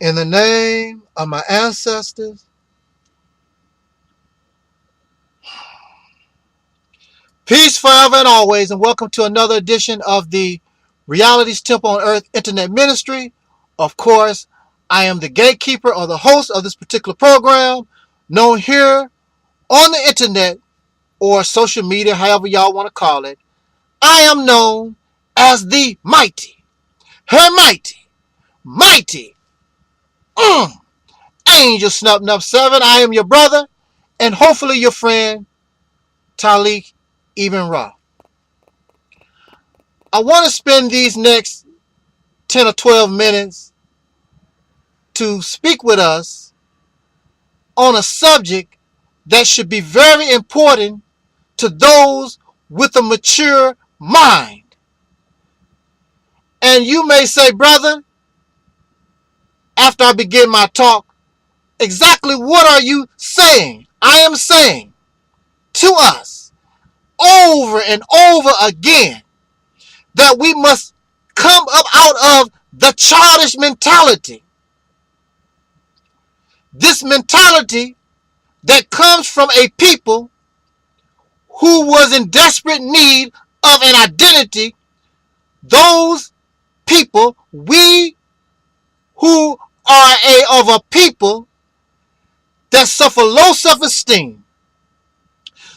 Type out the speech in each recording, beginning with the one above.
In the name of my ancestors, peace forever and always, and welcome to another edition of the Reality's Temple on Earth Internet Ministry. Of course, I am the gatekeeper or the host of this particular program, known here on the internet or social media, however y'all want to call it. I am known as the mighty, her mighty, Angel Snub Nub 7. I am your brother and hopefully your friend, Taaliq Ibn'rad. I want to spend these next 10 or 12 minutes to speak with us on a subject that should be very important to those with a mature mind. And you may say, brother, after I begin my talk, exactly what are you saying? I am saying to us over and over again that we must come up out of the childish mentality. This mentality that comes from a people who was in desperate need of an identity. Those people, we who are of a people that suffer low self-esteem.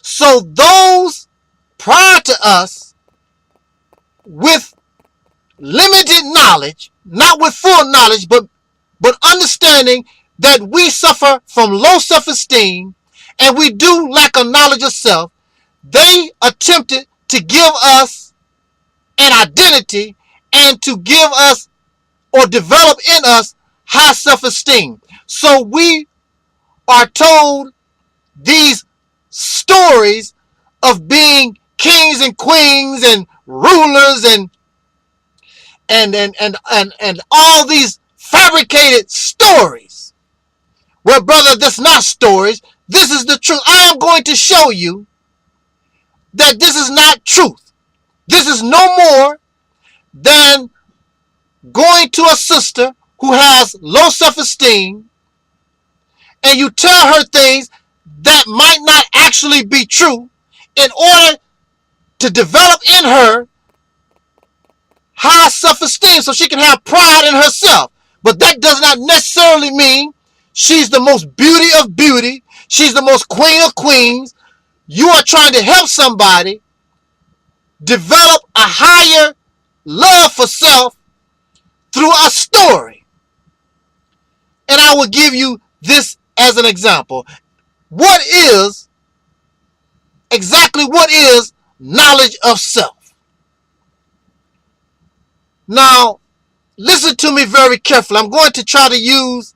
So those prior to us with limited knowledge, not with full knowledge, but understanding that we suffer from low self-esteem and we do lack a knowledge of self, they attempted to give us an identity and to give us or develop in us high self-esteem. So we are told these stories of being kings and queens and rulers and all these fabricated stories. Well, brother, this is not stories. This is the truth. I am going to show you that this is not truth. This is no more than going to a sister who has low self-esteem and you tell her things that might not actually be true in order to develop in her high self-esteem so she can have pride in herself. But that does not necessarily mean she's the most beauty of beauty. She's the most queen of queens. You are trying to help somebody develop a higher love for self through a story. And I will give you this as an example. What is knowledge of self? Now, listen to me very carefully. I'm going to try to use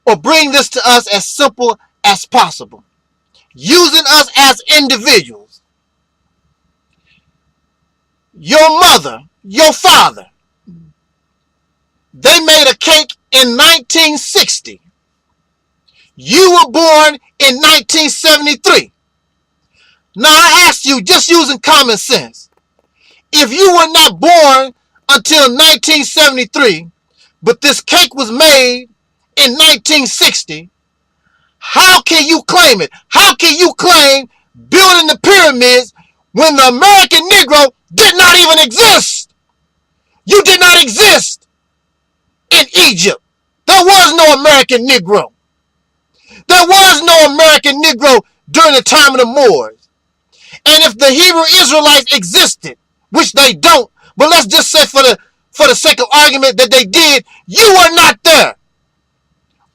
or bring this to us as simple as possible. Using us as individuals. Your mother, your father, they made a cake in 1960. You were born in 1973. Now I ask you, just using common sense, if you were not born until 1973, but this cake was made in 1960, how can you claim it? How can you claim building the pyramids when the American Negro did not even exist? You did not exist in Egypt. There was no American Negro. There was no American Negro during the time of the Moors. And if the Hebrew Israelites existed, which they don't, but let's just say for the sake of argument that they did, you were not there.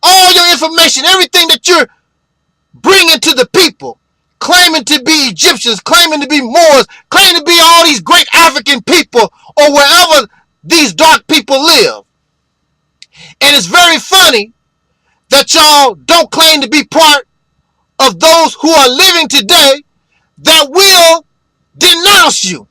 All your information, everything that you're bringing to the people, claiming to be Egyptians, claiming to be Moors, claiming to be all these great African people or wherever these dark people live. And it's very funny that y'all don't claim to be part of those who are living today that will denounce you.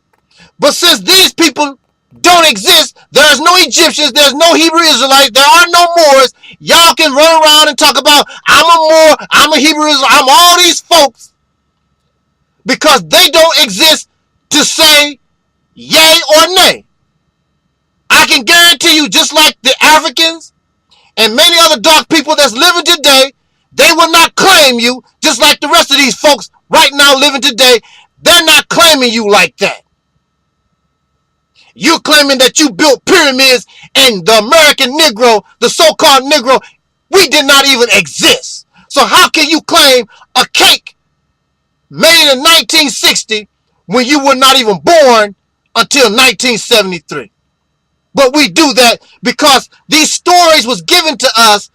But since these people don't exist, there's no Egyptians, there's no Hebrew Israelites, there are no Moors, y'all can run around and talk about, I'm a Moor, I'm a Hebrew Israelite, I'm all these folks, because they don't exist to say yay or nay. I can guarantee you, just like the Africans and many other dark people that's living today, they will not claim you just like the rest of these folks right now living today. They're not claiming you like that. You're claiming that you built pyramids and the American Negro, the so-called Negro, we did not even exist. So how can you claim a cake made in 1960 when you were not even born until 1973? But we do that because these stories was given to us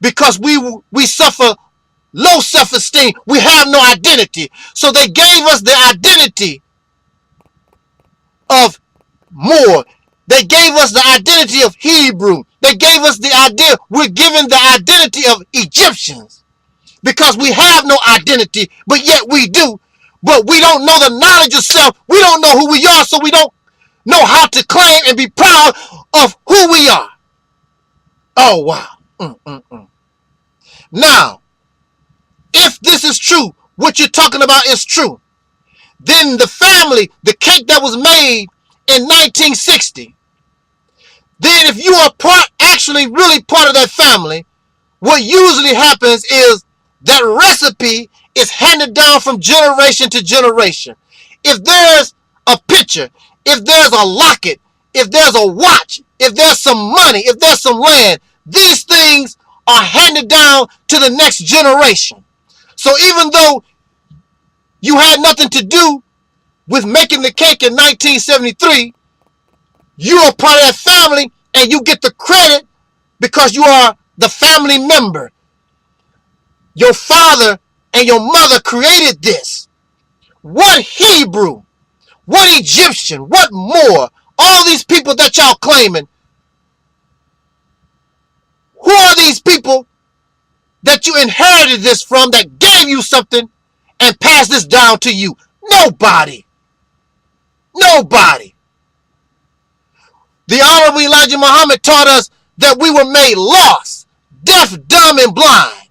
because we suffer low self-esteem. We have no identity. So they gave us the identity of Moor. They gave us the identity of Hebrew. They gave us the idea. We're given the identity of Egyptians because we have no identity, but yet we do. But we don't know the knowledge of self. We don't know who we are, so we don't know how to claim and be proud of who we are. Oh, wow. Now, if this is true, what you're talking about is true, then the family, the cake that was made in 1960, then if you are actually really part of that family, what usually happens is that recipe is handed down from generation to generation. If there's a picture, if there's a locket, if there's a watch, if there's some money, if there's some land, these things are handed down to the next generation. So even though you had nothing to do with making the cake in 1973, you are part of that family and you get the credit because you are the family member. Your father and your mother created this. What Hebrew, what Egyptian, what Moor, all these people that y'all claiming, who are these people that you inherited this from, that gave you something and passed this down to you? Nobody. Nobody. The Honorable Elijah Muhammad taught us that we were made lost, deaf, dumb, and blind.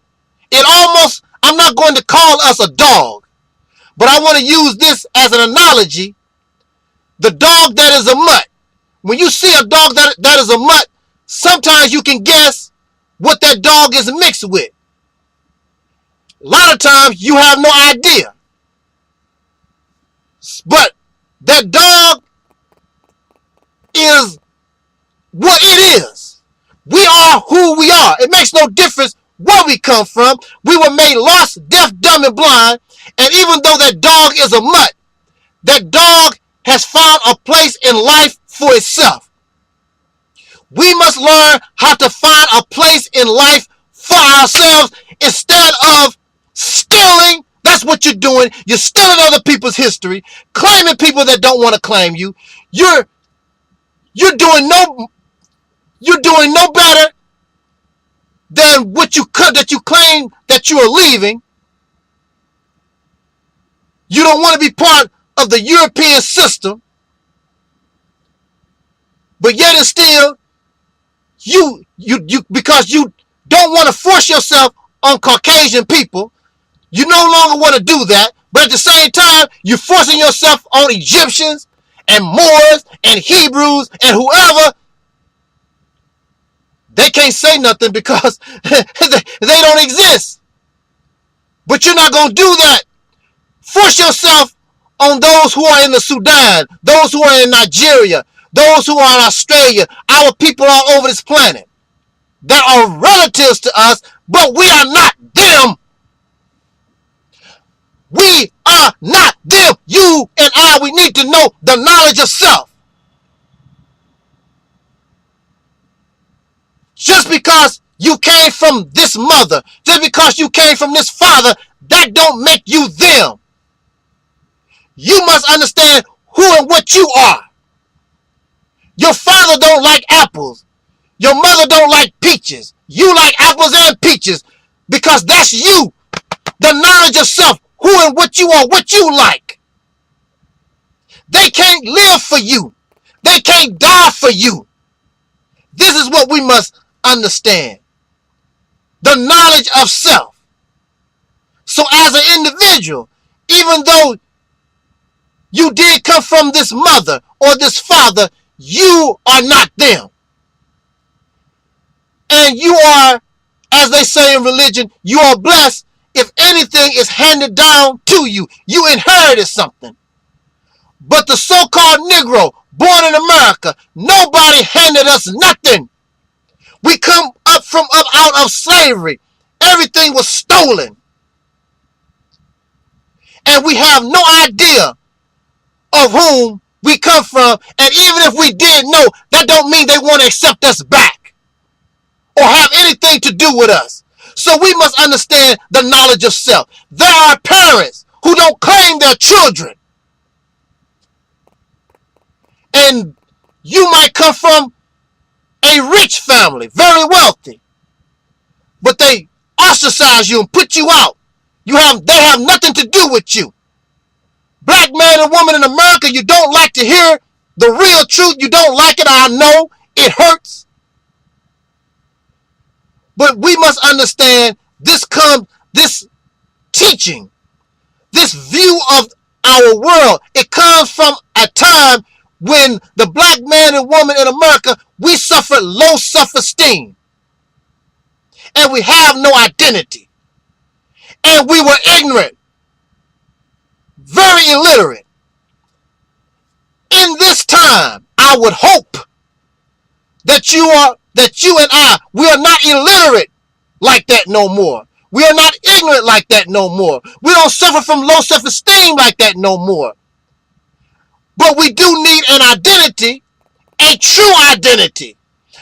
It almost, I'm not going to call us a dog, but I want to use this as an analogy. The dog that is a mutt. When you see a dog that is a mutt, sometimes you can guess what that dog is mixed with. A lot of times you have no idea. But that dog is what it is. We are who we are. It makes no difference where we come from. We were made lost, deaf, dumb, and blind. And even though that dog is a mutt, that dog has found a place in life for itself. We must learn how to find a place in life for ourselves instead of stealing. That's what you're doing. You're stealing other people's history, claiming people that don't want to claim you. You're doing no better than what you could, that you claim that you are leaving. You don't want to be part of the European system, but yet and still, you because you don't want to force yourself on Caucasian people, you no longer want to do that. But at the same time, you're forcing yourself on Egyptians and Moors and Hebrews and whoever. They can't say nothing because they don't exist. But you're not going to do that. Force yourself on those who are in the Sudan, those who are in Nigeria, those who are in Australia, our people all over this planet that are relatives to us, but we are not them. We are not them. You and I, we need to know the knowledge of self. Just because you came from this mother, just because you came from this father, that don't make you them. You must understand who and what you are. Your father don't like apples. Your mother don't like peaches. You like apples and peaches because that's you. The knowledge of self, who and what you are, what you like. They can't live for you. They can't die for you. This is what we must understand. The knowledge of self. So as an individual, even though you did come from this mother or this father, you are not them. And you are, as they say in religion, you are blessed if anything is handed down to you. You inherited something. But the so-called Negro born in America, nobody handed us nothing. We come up out of slavery. Everything was stolen. And we have no idea of whom we come from. And even if we did know, that don't mean they want to accept us back or have anything to do with us. So we must understand the knowledge of self. There are parents who don't claim their children. And you might come from a rich family, very wealthy, but they ostracize you and put you out. They have nothing to do with you. Black man and woman in America, you don't like to hear the real truth. You don't like it. I know it hurts. But we must understand this teaching, this view of our world. It comes from a time when the black man and woman in America, we suffered low self-esteem. And we have no identity. And we were ignorant. Very illiterate. In this time, I would hope that you and I, we are not illiterate like that no more. We are not ignorant like that no more. We don't suffer from low self-esteem like that no more. But we do need an identity, a true identity,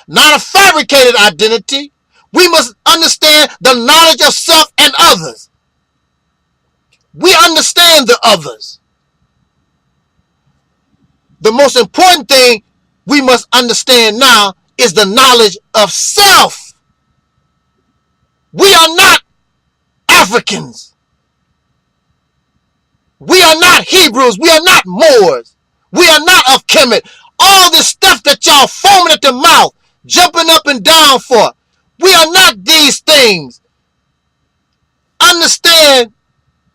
not a fabricated identity. We must understand the knowledge of self and others. We understand the others. The most important thing we must understand now is the knowledge of self. We are not Africans. We are not Hebrews. We are not Moors. We are not of Kemet. All this stuff that y'all foaming at the mouth, jumping up and down for. We are not these things. Understand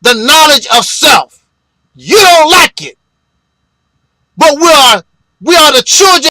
the knowledge of self. You don't like it. But we are the children